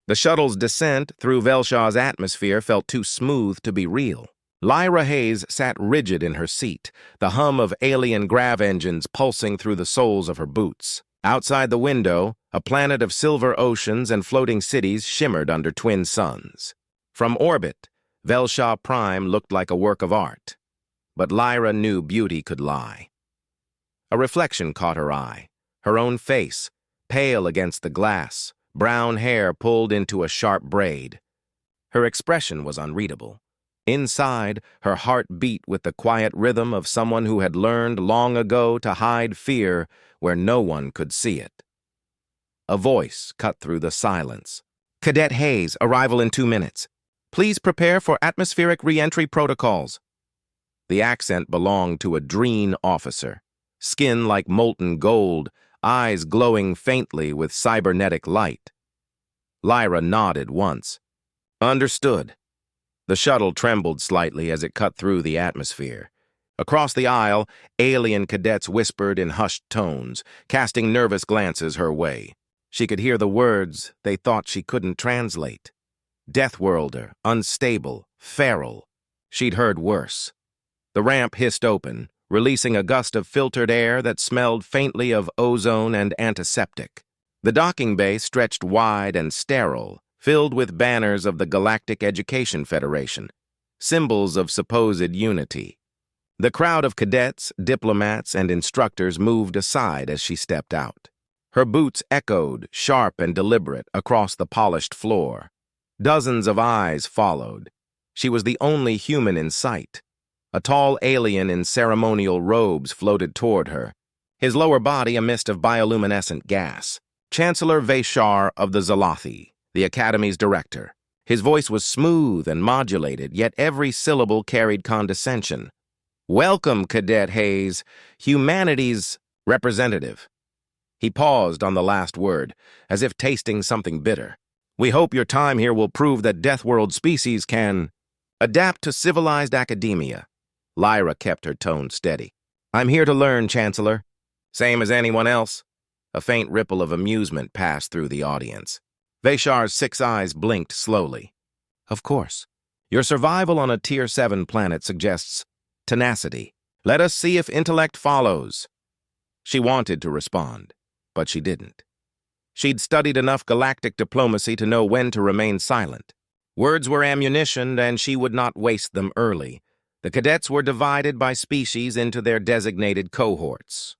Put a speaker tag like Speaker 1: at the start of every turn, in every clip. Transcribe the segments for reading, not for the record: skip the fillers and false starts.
Speaker 1: The shuttle's descent through Velshaw's atmosphere felt too smooth to be real. Lyra Hayes sat rigid in her seat, the hum of alien grav engines pulsing through the soles of her boots. Outside the window, a planet of silver oceans and floating cities shimmered under twin suns. From orbit, Velshaw Prime looked like a work of art. But Lyra knew beauty could lie. A reflection caught her eye, her own face, pale against the glass, brown hair pulled into a sharp braid. Her expression was unreadable. Inside, her heart beat with the quiet rhythm of someone who had learned long ago to hide fear where no one could see it. A voice cut through the silence. "Cadet Hayes, arrival in 2 minutes. Please prepare for atmospheric re-entry protocols." The accent belonged to a Dreen officer, skin like molten gold, eyes glowing faintly with cybernetic light. Lyra nodded once. "Understood." The shuttle trembled slightly as it cut through the atmosphere. Across the aisle, alien cadets whispered in hushed tones, casting nervous glances her way. She could hear the words they thought she couldn't translate. Deathworlder, unstable, feral. She'd heard worse. The ramp hissed open, releasing a gust of filtered air that smelled faintly of ozone and antiseptic. The docking bay stretched wide and sterile, filled with banners of the Galactic Education Federation, symbols of supposed unity. The crowd of cadets, diplomats, and instructors moved aside as she stepped out. Her boots echoed, sharp and deliberate, across the polished floor. Dozens of eyes followed. She was the only human in sight. A tall alien in ceremonial robes floated toward her, his lower body a mist of bioluminescent gas. Chancellor Vashar of the Zalathi, the Academy's director. His voice was smooth and modulated, yet every syllable carried condescension. "Welcome, Cadet Hayes, humanity's representative." He paused on the last word, as if tasting something bitter. "We hope your time here will prove that Deathworld species can adapt to civilized academia." Lyra kept her tone steady. "I'm here to learn, Chancellor." "Same as anyone else." A faint ripple of amusement passed through the audience. Vashar's 6 eyes blinked slowly. "Of course. Your survival on a Tier 7 planet suggests tenacity. Let us see if intellect follows." She wanted to respond, but she didn't. She'd studied enough galactic diplomacy to know when to remain silent. Words were ammunition, and she would not waste them early. The cadets were divided by species into their designated cohorts.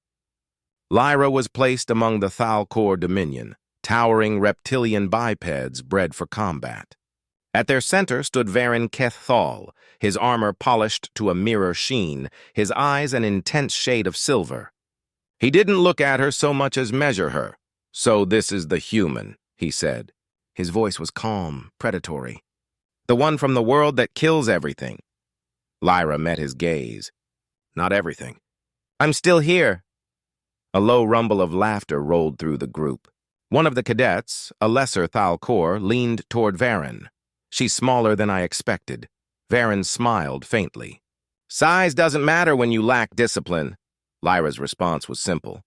Speaker 1: Lyra was placed among the Thalkor Dominion, towering reptilian bipeds bred for combat. At their center stood Varen Keththal, his armor polished to a mirror sheen, his eyes an intense shade of silver. He didn't look at her so much as measure her. "So this is the human," he said. His voice was calm, predatory. "The one from the world that kills everything." Lyra met his gaze. "Not everything." "I'm still here." A low rumble of laughter rolled through the group. One of the cadets, a lesser Thalkor, leaned toward Varen. "She's smaller than I expected." Varen smiled faintly. "Size doesn't matter when you lack discipline." Lyra's response was simple.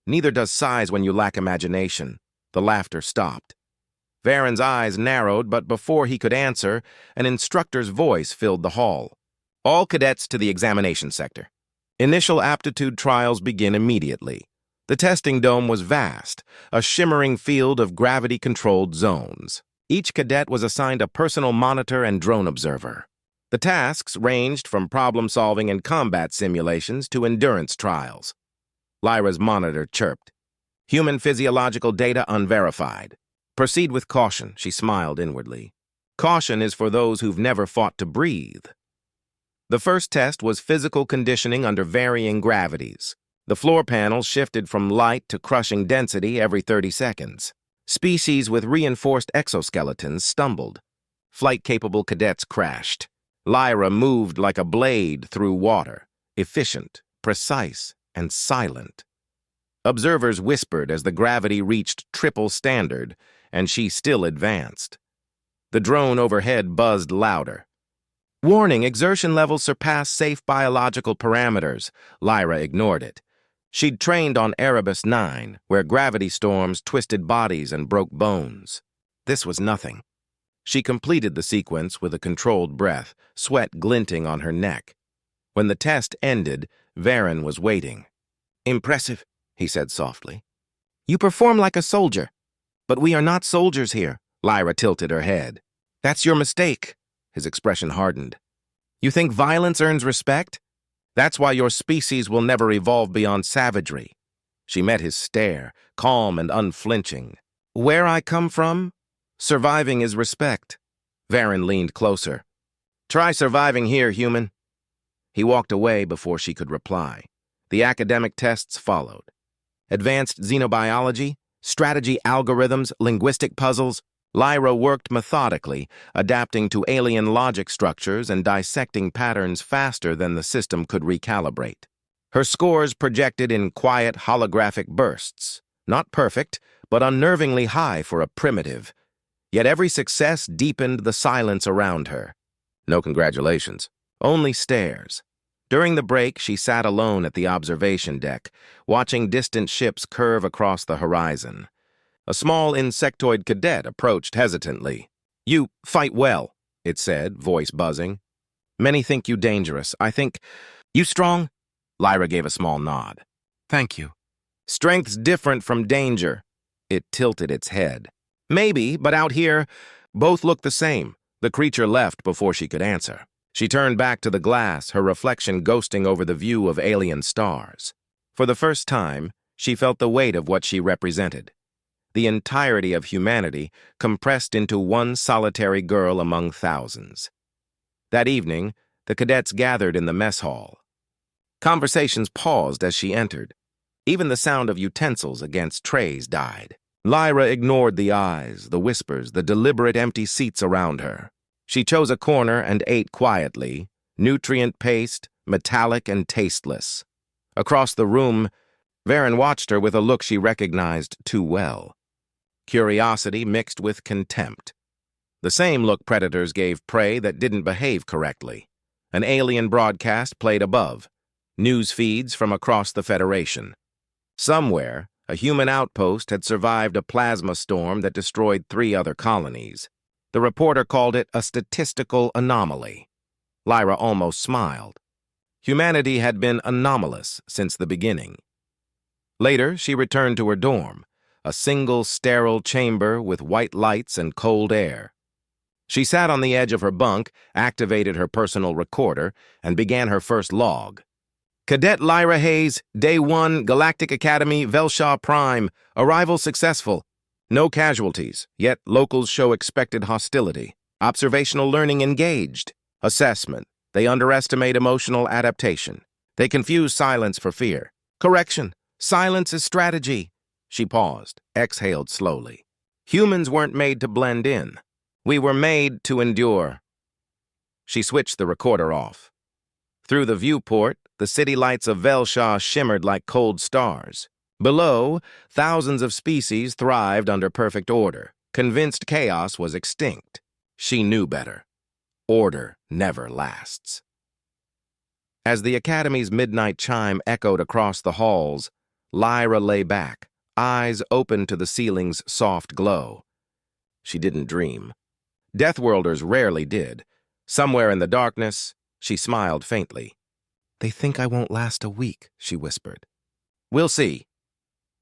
Speaker 1: "Neither does size when you lack imagination." The laughter stopped. Varen's eyes narrowed, but before he could answer, an instructor's voice filled the hall. "All cadets to the examination sector. Initial aptitude trials begin immediately." The testing dome was vast, a shimmering field of gravity-controlled zones. Each cadet was assigned a personal monitor and drone observer. The tasks ranged from problem-solving and combat simulations to endurance trials. Lyra's monitor chirped. "Human physiological data unverified. Proceed with caution," she smiled inwardly. "Caution is for those who've never fought to breathe." The first test was physical conditioning under varying gravities. The floor panels shifted from light to crushing density every 30 seconds. Species with reinforced exoskeletons stumbled. Flight-capable cadets crashed. Lyra moved like a blade through water, efficient, precise, and silent. Observers whispered as the gravity reached triple standard, and she still advanced. The drone overhead buzzed louder. "Warning, exertion levels surpass safe biological parameters." Lyra ignored it. She'd trained on Erebus 9, where gravity storms twisted bodies and broke bones. This was nothing. She completed the sequence with a controlled breath, sweat glinting on her neck. When the test ended, Varen was waiting. "Impressive," he said softly. "You perform like a soldier." "But we are not soldiers here." Lyra tilted her head. "That's your mistake." His expression hardened. "You think violence earns respect? That's why your species will never evolve beyond savagery." She met his stare, calm and unflinching. "Where I come from? Surviving is respect." Varen leaned closer. "Try surviving here, human." He walked away before she could reply. The academic tests followed. Advanced xenobiology, strategy algorithms, linguistic puzzles. Lyra worked methodically, adapting to alien logic structures and dissecting patterns faster than the system could recalibrate. Her scores projected in quiet holographic bursts. Not perfect, but unnervingly high for a primitive. Yet every success deepened the silence around her. No congratulations, only stares. During the break, she sat alone at the observation deck, watching distant ships curve across the horizon. A small insectoid cadet approached hesitantly. "You fight well," it said, voice buzzing. "Many think you dangerous. I think... You strong?" Lyra gave a small nod. "Thank you." "Strength's different from danger." It tilted its head. "Maybe, but out here, both look the same." The creature left before she could answer. She turned back to the glass, her reflection ghosting over the view of alien stars. For the first time, she felt the weight of what she represented. The entirety of humanity compressed into one solitary girl among thousands. That evening, the cadets gathered in the mess hall. Conversations paused as she entered. Even the sound of utensils against trays died. Lyra ignored the eyes, the whispers, the deliberate empty seats around her. She chose a corner and ate quietly, nutrient-paced, metallic and tasteless. Across the room, Varen watched her with a look she recognized too well. Curiosity mixed with contempt. The same look predators gave prey that didn't behave correctly. An alien broadcast played above. News feeds from across the Federation. Somewhere, a human outpost had survived a plasma storm that destroyed 3 other colonies. The reporter called it a statistical anomaly. Lyra almost smiled. Humanity had been anomalous since the beginning. Later, she returned to her dorm, a single sterile chamber with white lights and cold air. She sat on the edge of her bunk, activated her personal recorder, and began her first log. "Cadet Lyra Hayes, Day 1, Galactic Academy, Velshaw Prime. Arrival successful. No casualties, yet locals show expected hostility. Observational learning engaged. Assessment. They underestimate emotional adaptation. They confuse silence for fear. Correction. Silence is strategy." She paused, exhaled slowly. "Humans weren't made to blend in. We were made to endure." She switched the recorder off. Through the viewport, the city lights of Velshaw shimmered like cold stars. Below, thousands of species thrived under perfect order, convinced chaos was extinct. She knew better. Order never lasts. As the Academy's midnight chime echoed across the halls, Lyra lay back, eyes open to the ceiling's soft glow. She didn't dream. Deathworlders rarely did. Somewhere in the darkness, she smiled faintly. "They think I won't last a week," she whispered. "We'll see."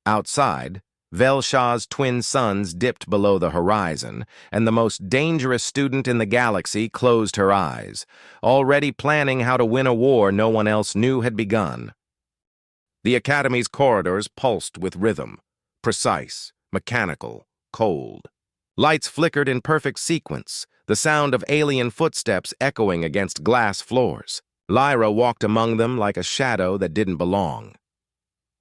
Speaker 1: Outside, Velshaw's twin suns dipped below the horizon, and the most dangerous student in the galaxy closed her eyes, already planning how to win a war no one else knew had begun. The Academy's corridors pulsed with rhythm, precise, mechanical, cold. Lights flickered in perfect sequence, the sound of alien footsteps echoing against glass floors. Lyra walked among them like a shadow that didn't belong.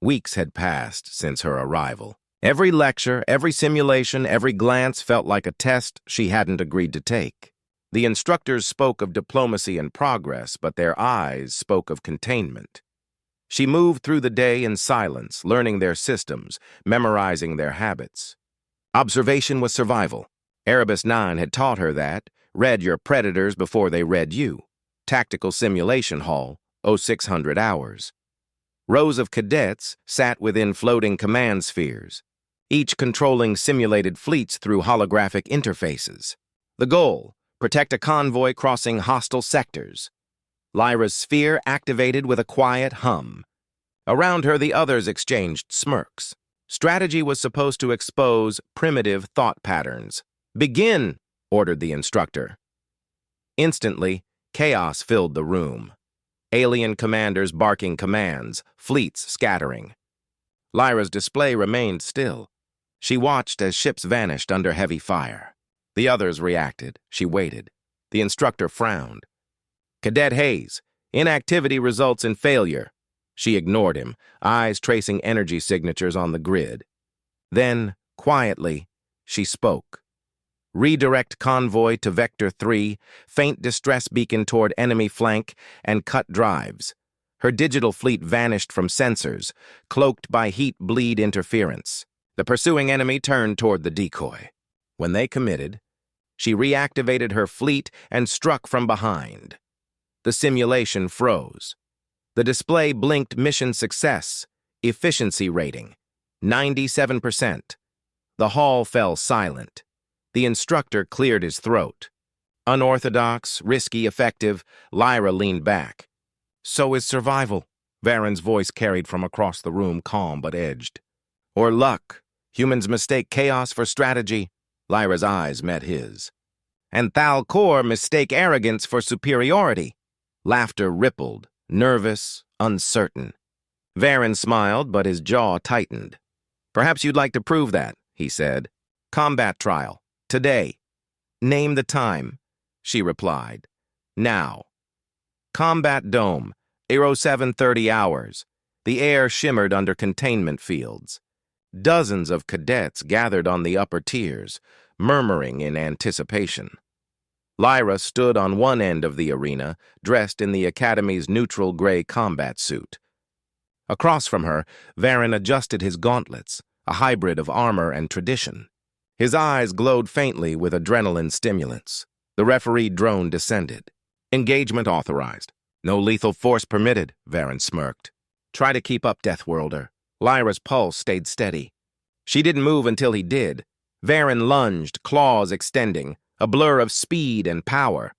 Speaker 1: Weeks had passed since her arrival. Every lecture, every simulation, every glance felt like a test she hadn't agreed to take. The instructors spoke of diplomacy and progress, but their eyes spoke of containment. She moved through the day in silence, learning their systems, memorizing their habits. Observation was survival. Erebus 9 had taught her that. Read your predators before they read you. Tactical simulation hall, 0600 hours. Rows of cadets sat within floating command spheres. each controlling simulated fleets through holographic interfaces. The goal: protect a convoy crossing hostile sectors. Lyra's sphere activated with a quiet hum. Around her, the others exchanged smirks. Strategy was supposed to expose primitive thought patterns. "Begin," ordered the instructor. Instantly, chaos filled the room. Alien commanders barking commands, fleets scattering. Lyra's display remained still. She watched as ships vanished under heavy fire. The others reacted. She waited. The instructor frowned. "Cadet Hayes, inactivity results in failure." She ignored him, eyes tracing energy signatures on the grid. Then, quietly, she spoke. "Redirect convoy to Vector 3, faint distress beacon toward enemy flank, and cut drives." Her digital fleet vanished from sensors, cloaked by heat bleed interference. The pursuing enemy turned toward the decoy. When they committed, she reactivated her fleet and struck from behind. The simulation froze. The display blinked mission success, efficiency rating, 97%. The hall fell silent. The instructor cleared his throat. Unorthodox, risky, effective, Lyra leaned back. "So is survival," Varen's voice carried from across the room, calm but edged. "Or luck. Humans mistake chaos for strategy." Lyra's eyes met his. "And Thalcor mistake arrogance for superiority." Laughter rippled, nervous, uncertain. Varen smiled, but his jaw tightened. "Perhaps you'd like to prove that," he said. "Combat trial. Today." "Name the time," she replied. "Now." Combat dome, 0730 hours. The air shimmered under containment fields. Dozens of cadets gathered on the upper tiers, murmuring in anticipation. Lyra stood on one end of the arena, dressed in the Academy's neutral gray combat suit. Across from her, Varen adjusted his gauntlets, a hybrid of armor and tradition. His eyes glowed faintly with adrenaline stimulants. The referee drone descended. "Engagement authorized. No lethal force permitted," Varen smirked. "Try to keep up, Deathworlder." Lyra's pulse stayed steady. She didn't move until he did. Varen lunged, claws extending, a blur of speed and power.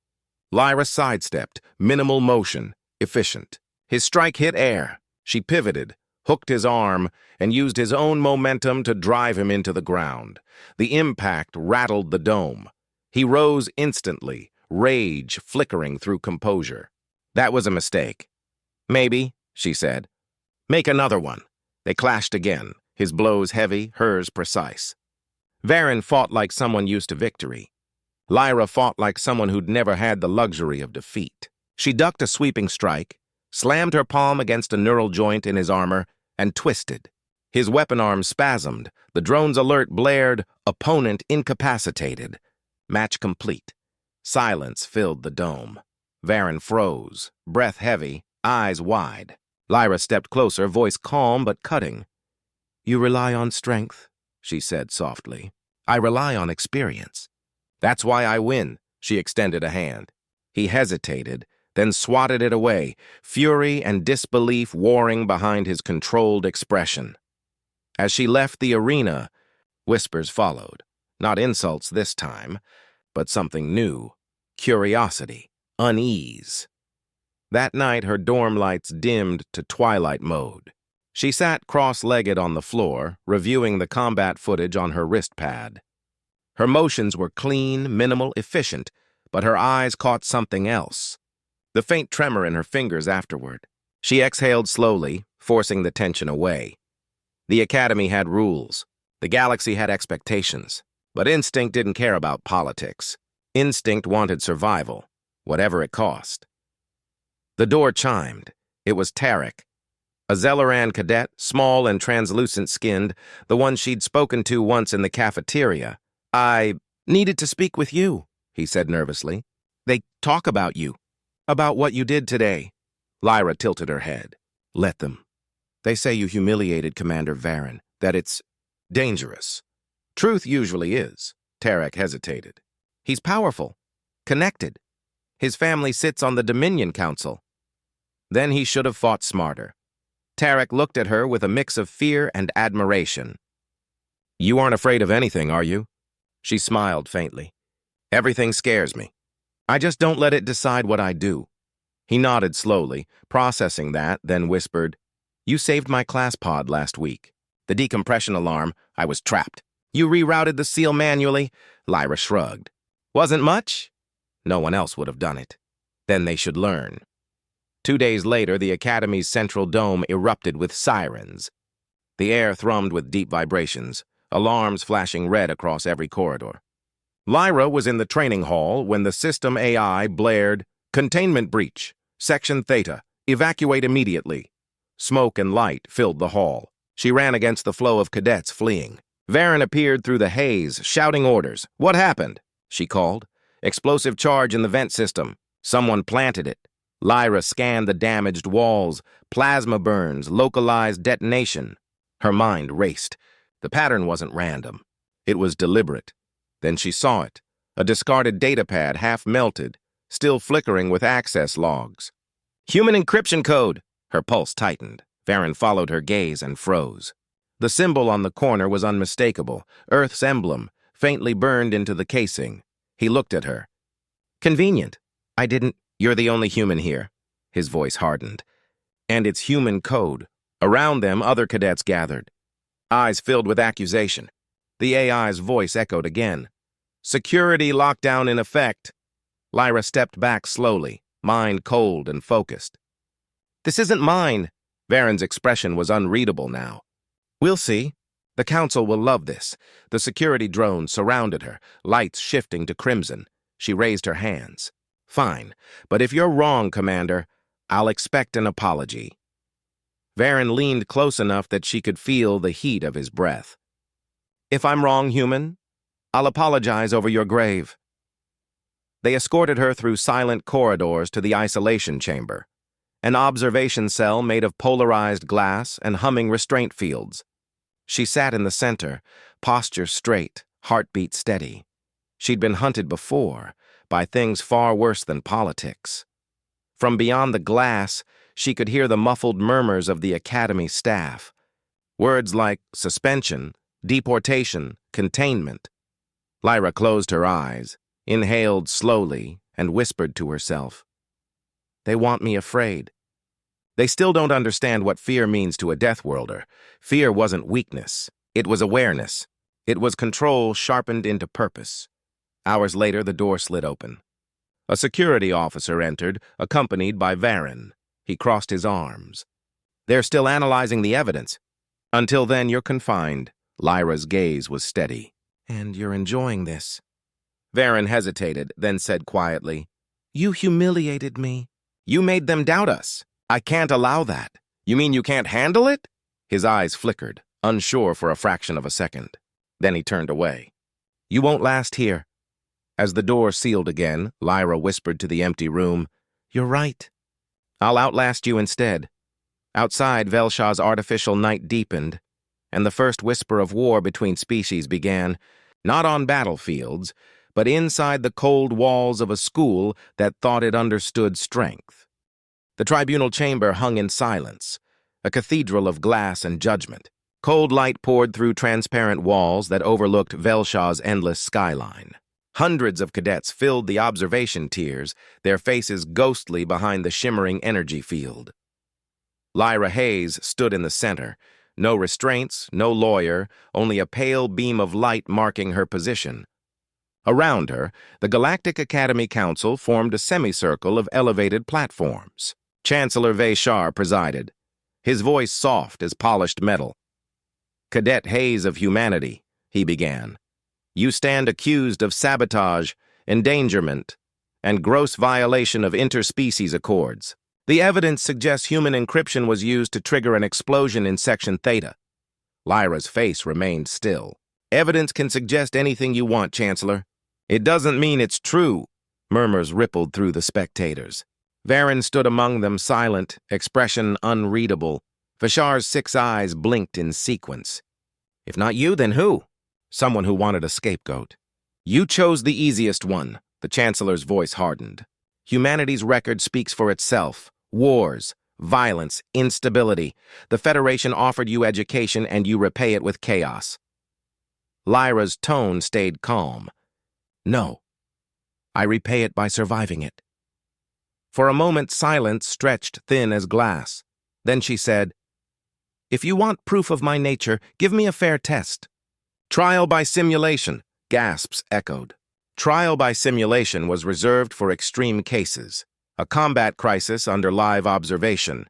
Speaker 1: Lyra sidestepped, minimal motion, efficient. His strike hit air. She pivoted, hooked his arm, and used his own momentum to drive him into the ground. The impact rattled the dome. He rose instantly, rage flickering through composure. "That was a mistake." "Maybe," she said. "Make another one." They clashed again, his blows heavy, hers precise. Varen fought like someone used to victory. Lyra fought like someone who'd never had the luxury of defeat. She ducked a sweeping strike, slammed her palm against a neural joint in his armor, and twisted. His weapon arm spasmed, the drone's alert blared, opponent incapacitated. Match complete. Silence filled the dome. Varen froze, breath heavy, eyes wide. Lyra stepped closer, voice calm but cutting. "You rely on strength," she said softly. "I rely on experience." "That's why I win." She extended a hand. He hesitated, then swatted it away, fury and disbelief warring behind his controlled expression. As she left the arena, whispers followed. Not insults this time, but something new. Curiosity, unease. That night, her dorm lights dimmed to twilight mode. She sat cross-legged on the floor, reviewing the combat footage on her wrist pad. Her motions were clean, minimal, efficient, but her eyes caught something else. The faint tremor in her fingers afterward. She exhaled slowly, forcing the tension away. The Academy had rules. The galaxy had expectations. But instinct didn't care about politics. Instinct wanted survival, whatever it cost. The door chimed. It was Tarek. A Zelleran cadet, small and translucent-skinned, the one she'd spoken to once in the cafeteria. "I needed to speak with you," he said nervously. "They talk about you. About what you did today." Lyra tilted her head. "Let them. They say you humiliated Commander Varen, that it's dangerous." "Truth usually is." Tarek hesitated. "He's powerful, connected. His family sits on the Dominion Council." Then he should have fought smarter. Tarek looked at her with a mix of fear and admiration. You aren't afraid of anything, are you? She smiled faintly. Everything scares me. I just don't let it decide what I do. He nodded slowly, processing that, then whispered, You saved my class pod last week. The decompression alarm, I was trapped. You rerouted the seal manually? Lyra shrugged. Wasn't much? No one else would have done it. Then they should learn. 2 days later, the Academy's central dome erupted with sirens. The air thrummed with deep vibrations, alarms flashing red across every corridor. Lyra was in the training hall when the system AI blared, Containment breach, Section Theta, evacuate immediately. Smoke and light filled the hall. She ran against the flow of cadets fleeing. Varen appeared through the haze, shouting orders. What happened? She called. Explosive charge in the vent system. Someone planted it. Lyra scanned the damaged walls, plasma burns, localized detonation. Her mind raced. The pattern wasn't random. It was deliberate. Then she saw it. A discarded datapad half melted, still flickering with access logs. Human encryption code! Her pulse tightened. Varen followed her gaze and froze. The symbol on the corner was unmistakable, Earth's emblem, faintly burned into the casing. He looked at her. Convenient. You're the only human here. His voice hardened. And it's human code. Around them, other cadets gathered. Eyes filled with accusation. The AI's voice echoed again. Security lockdown in effect. Lyra stepped back slowly, mind cold and focused. This isn't mine. Varen's expression was unreadable now. We'll see. The council will love this. The security drone surrounded her, lights shifting to crimson. She raised her hands. Fine, but if you're wrong, Commander, I'll expect an apology. Varen leaned close enough that she could feel the heat of his breath. If I'm wrong, human, I'll apologize over your grave. They escorted her through silent corridors to the isolation chamber, an observation cell made of polarized glass and humming restraint fields. She sat in the center, posture straight, heartbeat steady. She'd been hunted before, by things far worse than politics. From beyond the glass, she could hear the muffled murmurs of the Academy staff. Words like suspension, deportation, containment. Lyra closed her eyes, inhaled slowly, and whispered to herself. They want me afraid. They still don't understand what fear means to a Deathworlder. Fear wasn't weakness. It was awareness. It was control sharpened into purpose. Hours later, the door slid open. A security officer entered, accompanied by Varen. He crossed his arms. They're still analyzing the evidence. Until then, you're confined. Lyra's gaze was steady. And you're enjoying this. Varen hesitated, then said quietly, You humiliated me. You made them doubt us. I can't allow that. You mean you can't handle it? His eyes flickered, unsure for a fraction of a second. Then he turned away. You won't last here. As the door sealed again, Lyra whispered to the empty room, You're right. I'll outlast you instead. Outside, Velshaw's artificial night deepened, and the first whisper of war between species began, not on battlefields, but inside the cold walls of a school that thought it understood strength. The tribunal chamber hung in silence, a cathedral of glass and judgment. Cold light poured through transparent walls that overlooked Velshaw's endless skyline. Hundreds of cadets filled the observation tiers, their faces ghostly behind the shimmering energy field. Lyra Hayes stood in the center. No restraints, no lawyer, only a pale beam of light marking her position. Around her, the Galactic Academy Council formed a semicircle of elevated platforms. Chancellor Vashar presided, his voice soft as polished metal. Cadet Hayes of Humanity, he began. You stand accused of sabotage, endangerment, and gross violation of interspecies accords. The evidence suggests human encryption was used to trigger an explosion in Section Theta. Lyra's face remained still. Evidence can suggest anything you want, Chancellor. It doesn't mean it's true. Murmurs rippled through the spectators. Varen stood among them silent, expression unreadable. Vashar's 6 eyes blinked in sequence. If not you, then who? Someone who wanted a scapegoat. You chose the easiest one, the Chancellor's voice hardened. Humanity's record speaks for itself. Wars, violence, instability. The Federation offered you education and you repay it with chaos. Lyra's tone stayed calm. No. I repay it by surviving it. For a moment, silence stretched thin as glass. Then she said, If you want proof of my nature, give me a fair test. Trial by simulation, gasps echoed. Trial by simulation was reserved for extreme cases, a combat crisis under live observation.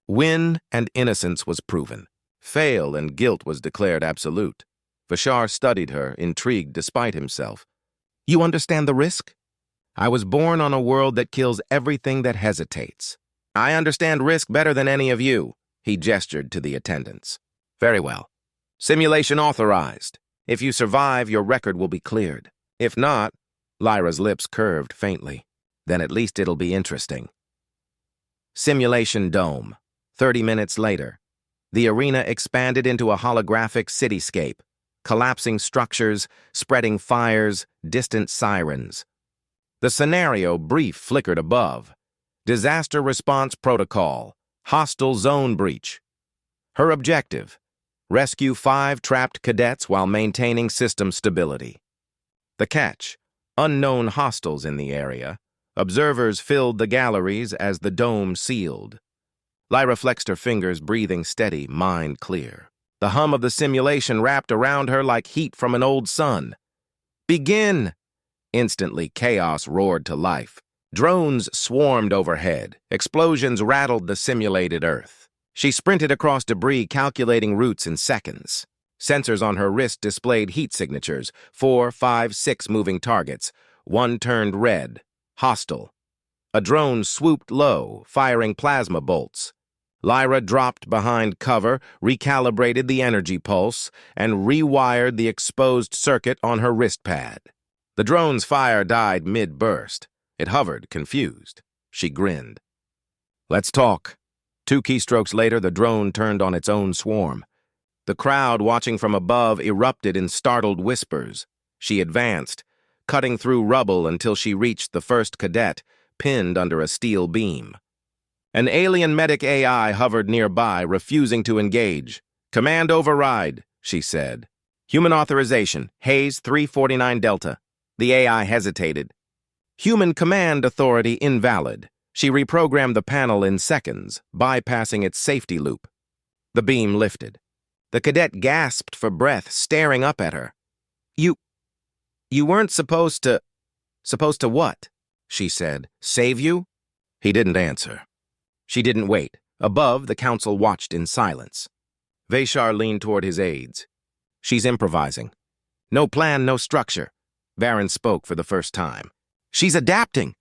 Speaker 1: Win and innocence was proven. Fail and guilt was declared absolute. Vashar studied her, intrigued despite himself. You understand the risk? I was born on a world that kills everything that hesitates. I understand risk better than any of you, he gestured to the attendants. Very well. Simulation authorized. If you survive, your record will be cleared. If not, Lyra's lips curved faintly. Then at least it'll be interesting. Simulation dome. 30 minutes later, the arena expanded into a holographic cityscape, collapsing structures, spreading fires, distant sirens. The scenario brief flickered above. Disaster response protocol. Hostile zone breach. Her objective: rescue 5 trapped cadets while maintaining system stability. The catch: unknown hostiles in the area. Observers filled the galleries as the dome sealed. Lyra flexed her fingers, breathing steady, mind clear. The hum of the simulation wrapped around her like heat from an old sun. Begin! Instantly, chaos roared to life. Drones swarmed overhead. Explosions rattled the simulated Earth. She sprinted across debris, calculating routes in seconds. Sensors on her wrist displayed heat signatures, 4, 5, 6 moving targets. One turned red. Hostile. A drone swooped low, firing plasma bolts. Lyra dropped behind cover, recalibrated the energy pulse, and rewired the exposed circuit on her wrist pad. The drone's fire died mid-burst. It hovered, confused. She grinned. Let's talk. 2 keystrokes later, the drone turned on its own swarm. The crowd watching from above erupted in startled whispers. She advanced, cutting through rubble until she reached the first cadet, pinned under a steel beam. An alien medic AI hovered nearby, refusing to engage. Command override, she said. Human authorization, Hayes 349 Delta. The AI hesitated. Human command authority invalid. She reprogrammed the panel in seconds, bypassing its safety loop. The beam lifted. The cadet gasped for breath, staring up at her. You weren't supposed to... Supposed to what? She said. Save you? He didn't answer. She didn't wait. Above, the council watched in silence. Vashar leaned toward his aides. She's improvising. No plan, no structure. Varen spoke for the first time. She's adapting.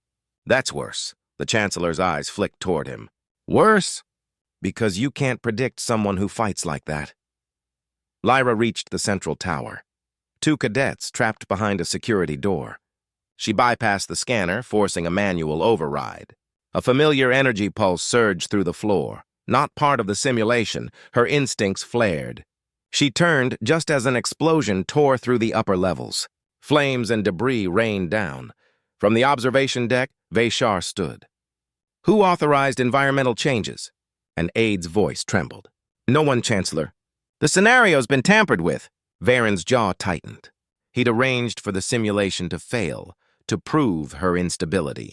Speaker 1: That's worse. The Chancellor's eyes flicked toward him. Worse? Because you can't predict someone who fights like that. Lyra reached the central tower. 2 cadets trapped behind a security door. She bypassed the scanner, forcing a manual override. A familiar energy pulse surged through the floor. Not part of the simulation, her instincts flared. She turned just as an explosion tore through the upper levels. Flames and debris rained down. From the observation deck, Vashar stood. Who authorized environmental changes? An aide's voice trembled. No one, Chancellor. The scenario's been tampered with. Varen's jaw tightened. He'd arranged for the simulation to fail, to prove her instability.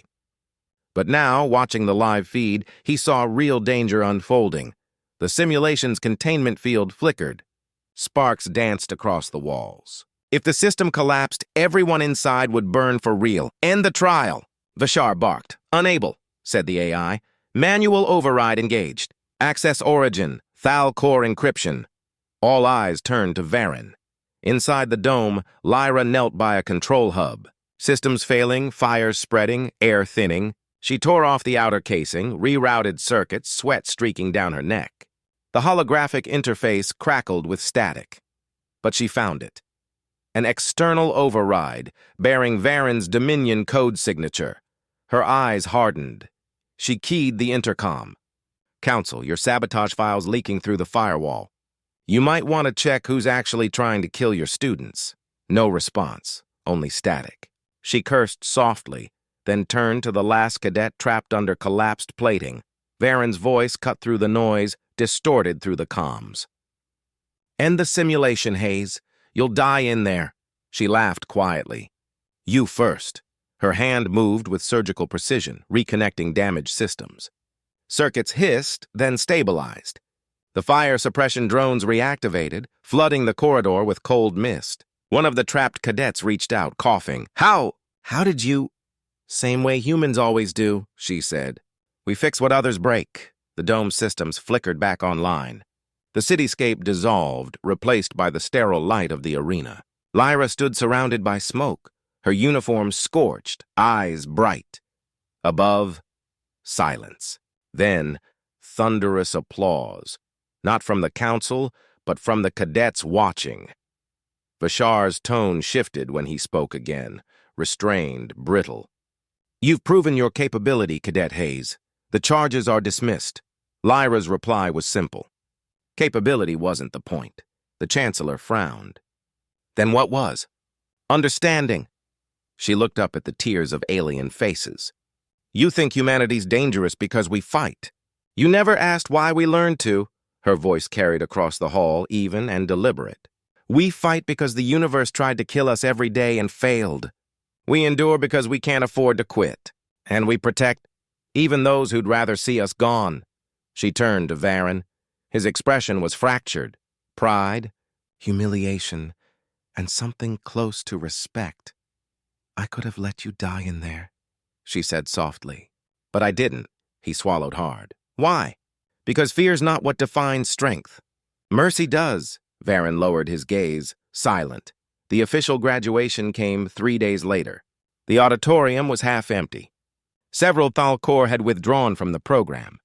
Speaker 1: But now, watching the live feed, he saw real danger unfolding. The simulation's containment field flickered. Sparks danced across the walls. If the system collapsed, everyone inside would burn for real. End the trial. Vashar barked. Unable, said the AI. Manual override engaged. Access origin. Thal core encryption. All eyes turned to Varen. Inside the dome, Lyra knelt by a control hub. Systems failing, fires spreading, air thinning. She tore off the outer casing, rerouted circuits, sweat streaking down her neck. The holographic interface crackled with static. But she found it. An external override, bearing Varen's Dominion code signature. Her eyes hardened. She keyed the intercom. Council, your sabotage file's leaking through the firewall. You might want to check who's actually trying to kill your students. No response, only static. She cursed softly, then turned to the last cadet trapped under collapsed plating. Varen's voice cut through the noise, distorted through the comms. End the simulation, Hayes. You'll die in there. She laughed quietly. You first. Her hand moved with surgical precision, reconnecting damaged systems. Circuits hissed, then stabilized. The fire suppression drones reactivated, flooding the corridor with cold mist. One of the trapped cadets reached out, coughing. How did you? Same way humans always do, she said. We fix what others break. The dome systems flickered back online. The cityscape dissolved, replaced by the sterile light of the arena. Lyra stood surrounded by smoke, her uniform scorched, eyes bright. Above, silence. Then, thunderous applause. Not from the council, but from the cadets watching. Bashar's tone shifted when he spoke again, restrained, brittle. You've proven your capability, Cadet Hayes. The charges are dismissed. Lyra's reply was simple. Capability wasn't the point. The Chancellor frowned. Then what was? Understanding. She looked up at the tiers of alien faces. You think humanity's dangerous because we fight. You never asked why we learned to. Her voice carried across the hall, even and deliberate. We fight because the universe tried to kill us every day and failed. We endure because we can't afford to quit. And we protect even those who'd rather see us gone. She turned to Varen. His expression was fractured. Pride, humiliation, and something close to respect. I could have let you die in there, she said softly. But I didn't, he swallowed hard. Why? Because fear's not what defines strength. Mercy does. Varen lowered his gaze, silent. The official graduation came 3 days later. The auditorium was half empty. Several Thalkor had withdrawn from the program.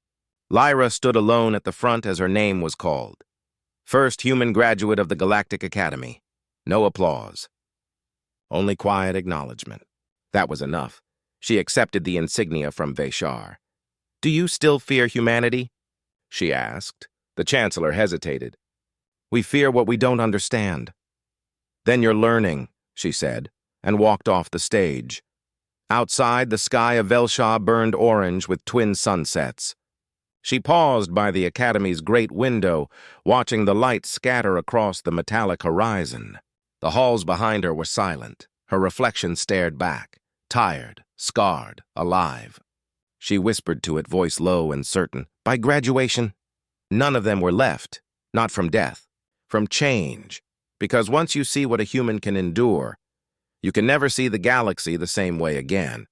Speaker 1: Lyra stood alone at the front as her name was called. First human graduate of the Galactic Academy. No applause. Only quiet acknowledgement. That was enough. She accepted the insignia from Bashar. Do you still fear humanity? She asked. The Chancellor hesitated. We fear what we don't understand. Then you're learning, she said, and walked off the stage. Outside, the sky of Velshaw burned orange with twin sunsets. She paused by the Academy's great window, watching the light scatter across the metallic horizon. The halls behind her were silent. Her reflection stared back, tired, scarred, alive. She whispered to it, voice low and certain, by graduation. None of them were left, not from death, from change. Because once you see what a human can endure, you can never see the galaxy the same way again.